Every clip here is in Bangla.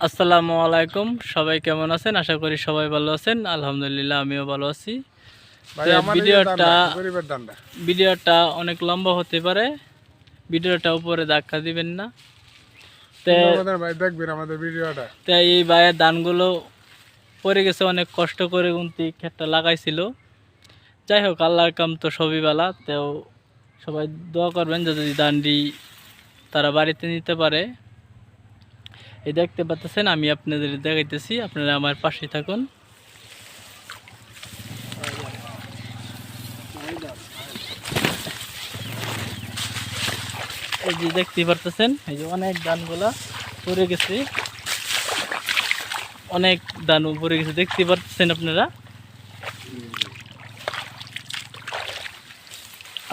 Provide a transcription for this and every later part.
আসসালামু আলাইকুম, সবাই কেমন আছেন? আশা করি সবাই ভালো আছেন। আলহামদুলিল্লাহ আমিও ভালো আছি। ভাই তো আমার এই যে ভিডিওটা দান্ডা গরিবের দান্ডা ভিডিওটা অনেক লম্বা হতে পারে, ভিডিওটা উপরে ধাক্কা দিবেন না। তো সুন্দর মতন ভাই দেখবেন আমাদের ভিডিওটা। তো এই ভাইয়ের ধানগুলো পড়ে গেছে, অনেক কষ্ট করে গুনতি ক্ষেতটা লাগাইছিল। যাই হোক, আল্লাহর কাম তো সবই বালা। তো সবাই দোয়া করবেন যদি ধানটি তারা বাড়িতে নিতে পারে। এই দেখতে পাচ্ছেন, আমি আপনাদের দেখাইতেছি, আপনারা আমার পাশে থাকুন। এই যে দেখতে পারতেছেন, এই যে অনেক ধানগুলা পড়ে গেছে, অনেক ধান পড়ে গেছে দেখতে পারতেছেন আপনারা।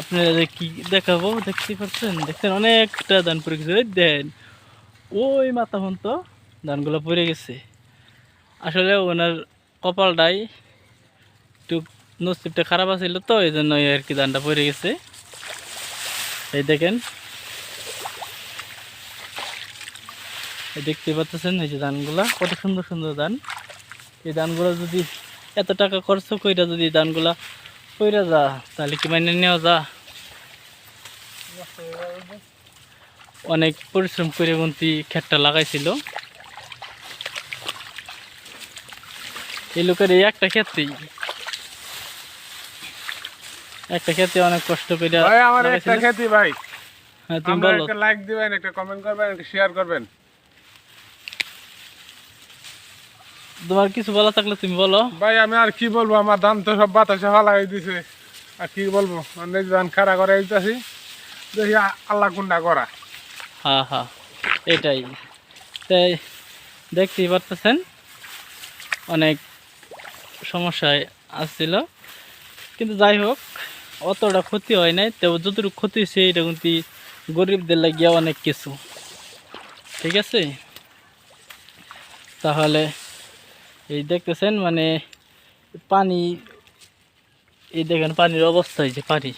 আপনারা কি দেখাবো, দেখতে পাচ্ছেন, দেখছেন অনেকটা ধান পড়ে গেছে। ওই দেন ওই মাথা পর্যন্ত ধানগুলো পড়ে গেছে। আসলে ওনার কপালটাই একটু নসিবটা খারাপ আছিল, তো এই জন্য আর কি ধানটা পড়ে গেছে। এই দেখেন, এই দেখতে পাচ্ছেন, এই যে ধানগুলা কত সুন্দর সুন্দর ধান। এই ধানগুলো যদি এত টাকা খরচ কইরা যদি ধানগুলা পইরা যা, তাহলে কি মাইনে নেওয়া যা? অনেক পরিশ্রম করে গুনতি ক্ষেতটা লাগাইছিল। এই লোকের এই একটা ক্ষেতে অনেক কষ্ট করে ভাই আমার একটা লাগাইছিল। খেতি ভাই, হ্যাঁ, তুমি আমরা বলো। একটা লাইক দিবেন, একটা কমেন্ট করবেন, একটা শেয়ার করবেন। তোমার কিছু বলা থাকলে তুমি বলো। ভাই আমি আর কি বলবো, আমার ধান তো সব বাতাসে ফালাই দিছে। আর কি বলবো, অনেক ধান খাড়া করে দিতেছি, দেখি আল্লাহ কোনটা করা। হ্যাঁ হ্যাঁ, এটাই। তাই দেখতেই পারতেছেন, অনেক সমস্যায় আসছিল, কিন্তু যাই হোক, অতটা ক্ষতি হয় নাই। তো যতটুকু ক্ষতি হয়েছে এটা কিন্তু গরিবদের লাগিয়া অনেক কিছু। ঠিক আছে, তাহলে এই দেখতেছেন মানে পানি, এই দেখেন পানির অবস্থা, এই যে পানি,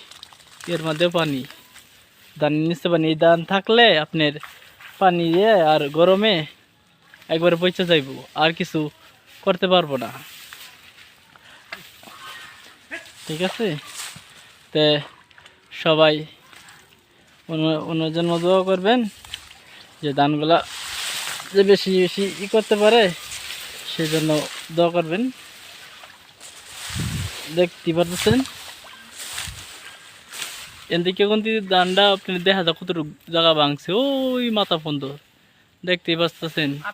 এর মধ্যে পানি, ধান নিচে পানি। এই ধান থাকলে আপনার পানি দিয়ে আর গরমে একবারে পচে যাইব, আর কিছু করতে পারবো না। ঠিক আছে, তে সবাই অন্যের জন্য দোয়া করবেন, যে ধানগুলা যে বেশি বেশি করতে পারে সেই জন্য দোয়া করবেন। দেখতে পারতেছেন এদিকে কিন্তু ধানটা আপনি দেখা যায় কতটুকু জায়গা ভাঙছে, ওই মাথা পর্যন্ত দেখতেই পাচ্ছেন।